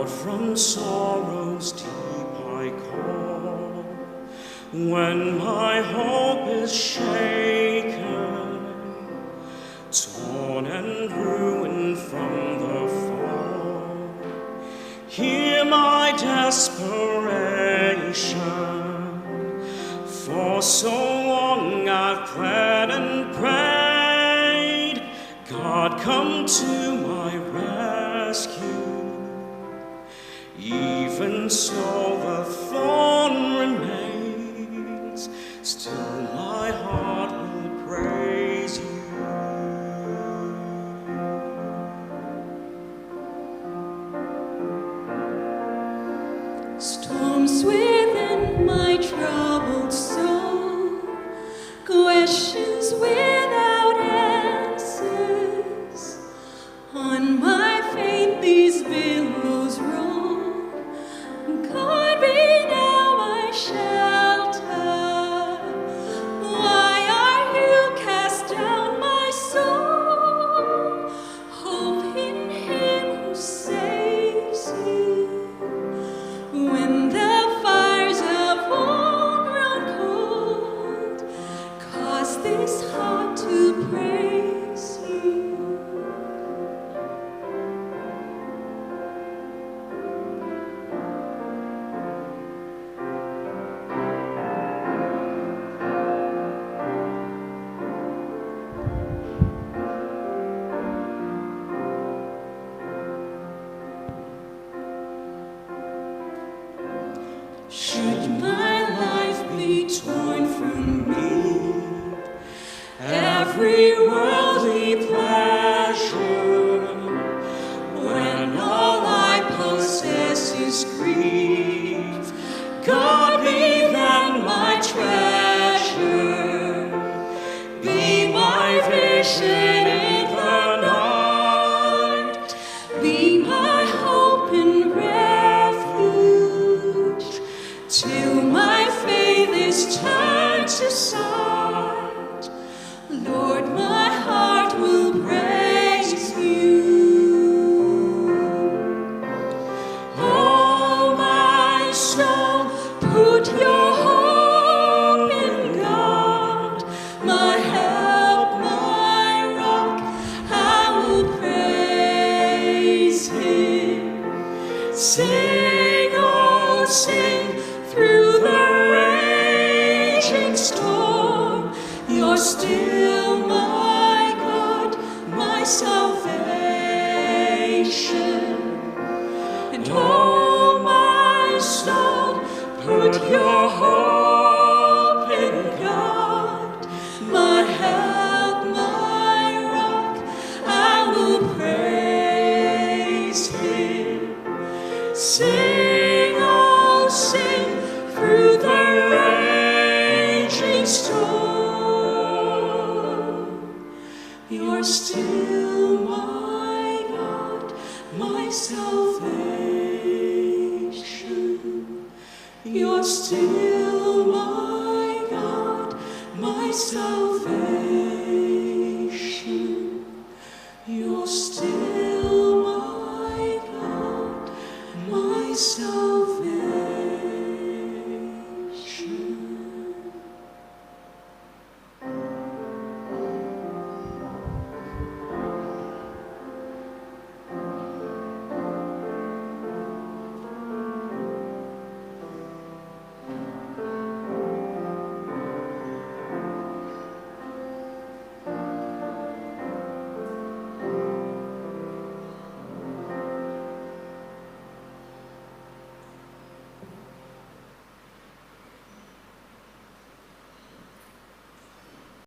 from sorrows deep I call. When my hope is shaken, torn and ruined from the fall, hear my desperation. For so long I've pled and prayed, God, come to my rescue. Even so the thorn remains, still my heart will praise you. Storms within my troubled soul, questions without answers. On my faith these billows roll. God be now my shelter. Why are you cast down, my soul? Hope in Him who saves you. When the fires of old grown cold, cause this heart to praise you. Should my life be torn from me, every worldly pleasure, when all I possess is grief, God be then my treasure, be my vision in the night, be my hope and refuge, till my faith is turned to sight. Lord, my heart will praise you. Oh, my soul, put your hope in God, my help, my rock, I will praise Him. Sing, oh, sing, through the raging storm, you're still my God, my salvation. And oh, my soul, put your hope in God, my help, my rock, I will praise Him. Sing, oh, sing, through the raging storm, you're still my God, my salvation. You're still my God, my salvation.